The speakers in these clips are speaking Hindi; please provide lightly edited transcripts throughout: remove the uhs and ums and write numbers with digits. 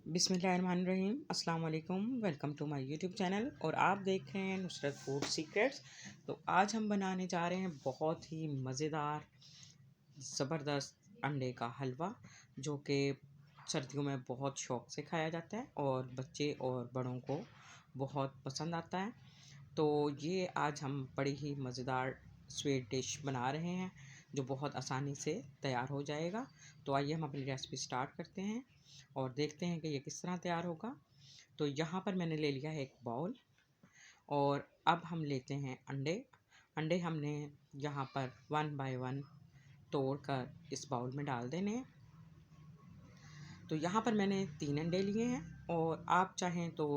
बिस्मिल्लाहिर्रहमानिर्रहीम अस्सलाम वालेकुम। Welcome to my YouTube channel और आप देख रहे हैं नुसरत फूड सीक्रेट्स। तो आज हम बनाने जा रहे हैं बहुत ही मज़ेदार ज़बरदस्त अंडे का हलवा, जो कि सर्दियों में बहुत शौक़ से खाया जाता है और बच्चे और बड़ों को बहुत पसंद आता है। तो ये आज हम बड़ी ही मज़ेदार स्वीट डिश बना रहे हैं जो बहुत आसानी से तैयार हो जाएगा। तो आइए हम अपनी रेसिपी स्टार्ट करते हैं और देखते हैं कि ये किस तरह तैयार होगा। तो यहाँ पर मैंने ले लिया है एक बाउल और अब हम लेते हैं अंडे। अंडे हमने यहाँ पर 1 बाय 1 तोड़कर इस बाउल में डाल देने हैं। तो यहाँ पर मैंने 3 अंडे लिए हैं और आप चाहें तो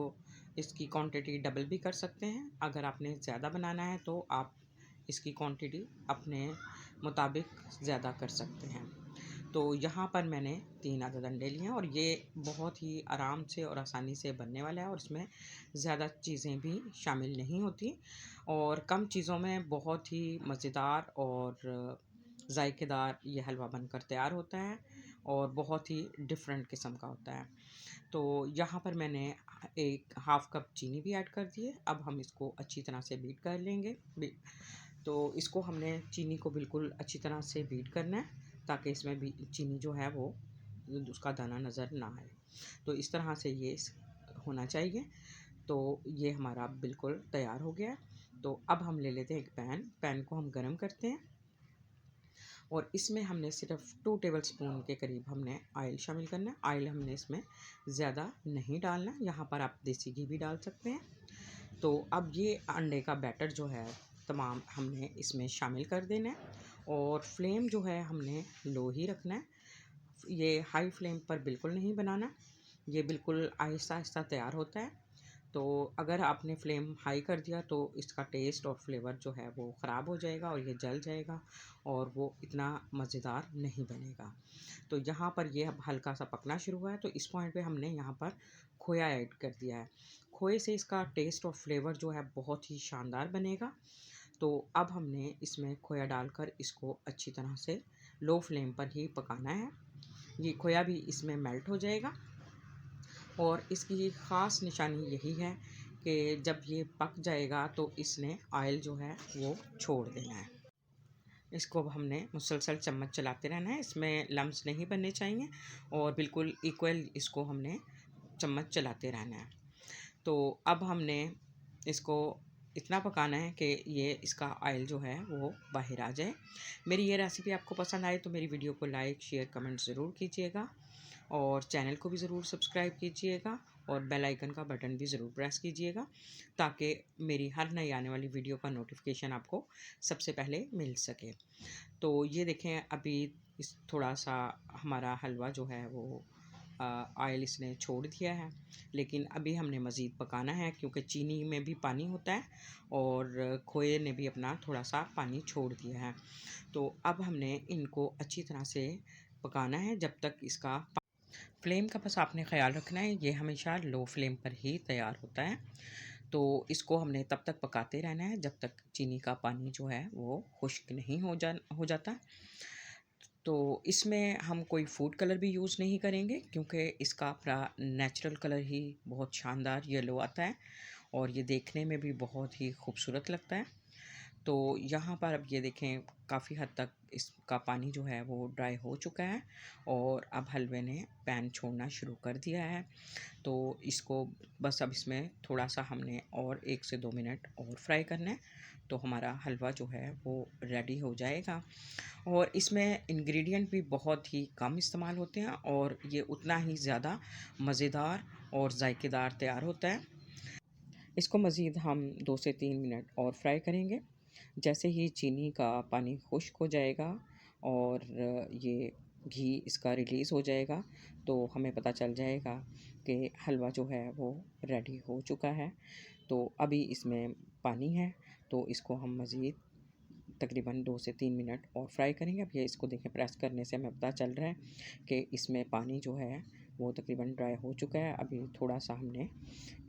इसकी क्वांटिटी डबल भी कर सकते हैं। अगर आपने ज़्यादा बनाना है तो आप इसकी क्वांटिटी अपने मुताबिक ज़्यादा कर सकते हैं। तो यहाँ पर मैंने 3 अदद अंडे लिए हैं और ये बहुत ही आराम से और आसानी से बनने वाला है और इसमें ज़्यादा चीज़ें भी शामिल नहीं होती और कम चीज़ों में बहुत ही मज़ेदार और ज़ायकेदार ये हलवा बनकर तैयार होता है और बहुत ही डिफरेंट किस्म का होता है। तो यहाँ पर मैंने एक हाफ़ कप चीनी भी ऐड कर दी है। अब हम इसको अच्छी तरह से बीट कर लेंगे। तो इसको हमने चीनी को बिल्कुल अच्छी तरह से बीट करना है ताकि इसमें भी चीनी जो है वो उसका दाना नज़र ना आए। तो इस तरह से ये होना चाहिए। तो ये हमारा बिल्कुल तैयार हो गया है। तो अब हम ले लेते हैं एक पैन को हम गरम करते हैं और इसमें हमने सिर्फ 2 टेबलस्पून के करीब हमने ऑयल शामिल करना है। ऑयल हमने इसमें ज़्यादा नहीं डालना, यहाँ पर आप देसी घी भी डाल सकते हैं। तो अब ये अंडे का बैटर जो है तमाम हमने इसमें शामिल कर देना है और फ्लेम जो है हमने लो ही रखना है। ये हाई फ्लेम पर बिल्कुल नहीं बनाना, ये बिल्कुल आहिस्ता आहिस्ता तैयार होता है। तो अगर आपने फ्लेम हाई कर दिया तो इसका टेस्ट और फ्लेवर जो है वो ख़राब हो जाएगा और ये जल जाएगा और वो इतना मज़ेदार नहीं बनेगा। तो यहाँ पर ये अब हल्का सा पकना शुरू हुआ है। तो इस पॉइंट पे हमने यहाँ पर खोया ऐड कर दिया है। खोए से इसका टेस्ट और फ्लेवर जो है बहुत ही शानदार बनेगा। तो अब हमने इसमें खोया डालकर इसको अच्छी तरह से लो फ्लेम पर ही पकाना है। ये खोया भी इसमें मेल्ट हो जाएगा और इसकी ख़ास निशानी यही है कि जब ये पक जाएगा तो इसने ऑयल जो है वो छोड़ देना है। इसको अब हमने मुसलसल चम्मच चलाते रहना है, इसमें लम्स नहीं बनने चाहिए और बिल्कुल इक्वल इसको हमने चम्मच चलाते रहना है। तो अब हमने इसको इतना पकाना है कि ये इसका ऑयल जो है वो बाहर आ जाए। मेरी ये रेसिपी आपको पसंद आए तो मेरी वीडियो को लाइक शेयर कमेंट ज़रूर कीजिएगा और चैनल को भी ज़रूर सब्सक्राइब कीजिएगा और बेल आइकन का बटन भी ज़रूर प्रेस कीजिएगा ताकि मेरी हर नई आने वाली वीडियो का नोटिफिकेशन आपको सबसे पहले मिल सके। तो ये देखें अभी इस थोड़ा सा हमारा हलवा जो है वो ऑयल इसने छोड़ दिया है, लेकिन अभी हमने मज़ीद पकाना है क्योंकि चीनी में भी पानी होता है और खोए ने भी अपना थोड़ा सा पानी छोड़ दिया है। तो अब हमने इनको अच्छी तरह से पकाना है जब तक इसका फ्लेम का बस आपने ख़याल रखना है, ये हमेशा लो फ्लेम पर ही तैयार होता है। तो इसको हमने तब तक पकाते रहना है जब तक चीनी का पानी जो है वो खुश्क नहीं हो जाता। तो इसमें हम कोई फूड कलर भी यूज़ नहीं करेंगे क्योंकि इसका अपना नेचुरल कलर ही बहुत शानदार येलो आता है और ये देखने में भी बहुत ही खूबसूरत लगता है। तो यहाँ पर अब ये देखें काफ़ी हद तक इसका पानी जो है वो ड्राई हो चुका है और अब हलवे ने पैन छोड़ना शुरू कर दिया है। तो इसको बस अब इसमें थोड़ा सा हमने और 1 से 2 मिनट और फ्राई करना है तो हमारा हलवा जो है वो रेडी हो जाएगा। और इसमें इंग्रेडिएंट भी बहुत ही कम इस्तेमाल होते हैं और ये उतना ही ज़्यादा मज़ेदार और जायकेदार तैयार होता है। इसको मज़ीद हम 2 से 3 मिनट और फ्राई करेंगे। जैसे ही चीनी का पानी खुश्क हो जाएगा और ये घी इसका रिलीज़ हो जाएगा तो हमें पता चल जाएगा कि हलवा जो है वो रेडी हो चुका है। तो अभी इसमें पानी है तो इसको हम मज़ीद तकरीबन 2 से 3 मिनट और फ्राई करेंगे। अब ये इसको देखें प्रेस करने से हमें पता चल रहा है कि इसमें पानी जो है वो तकरीबन ड्राई हो चुका है। अभी थोड़ा सा हमने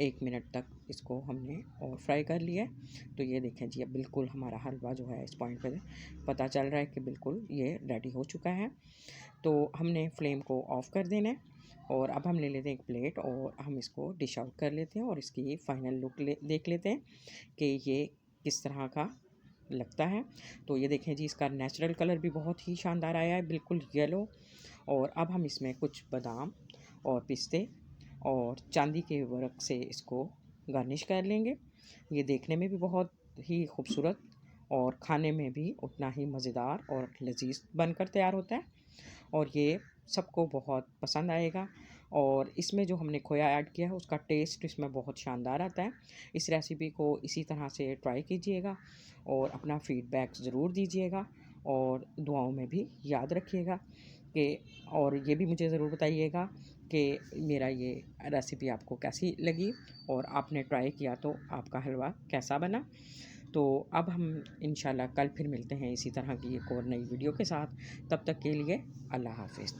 1 मिनट तक इसको हमने और फ्राई कर लिया है। तो ये देखें जी अब बिल्कुल हमारा हलवा जो है इस पॉइंट पे पता चल रहा है कि बिल्कुल ये रेडी हो चुका है। तो हमने फ्लेम को ऑफ़ कर देना है और अब हम ले लेते हैं एक प्लेट और हम इसको डिश आउट कर लेते हैं और इसकी फाइनल लुक देख लेते हैं कि ये किस तरह का लगता है। तो ये देखें जी, इसका नेचुरल कलर भी बहुत ही शानदार आया है, बिल्कुल येलो। और अब हम इसमें कुछ बादाम और पिस्ते और चांदी के वर्क से इसको गार्निश कर लेंगे। ये देखने में भी बहुत ही खूबसूरत और खाने में भी उतना ही मज़ेदार और लजीज बनकर तैयार होता है और ये सबको बहुत पसंद आएगा। और इसमें जो हमने खोया ऐड किया है उसका टेस्ट इसमें बहुत शानदार आता है। इस रेसिपी को इसी तरह से ट्राई कीजिएगा और अपना फीडबैक ज़रूर दीजिएगा और दुआओं में भी याद रखिएगा कि, और ये भी मुझे ज़रूर बताइएगा कि मेरा ये रेसिपी आपको कैसी लगी और आपने ट्राई किया तो आपका हलवा कैसा बना। तो अब हम इंशाल्लाह कल फिर मिलते हैं इसी तरह की एक और नई वीडियो के साथ। तब तक के लिए अल्लाह हाफ़िज़।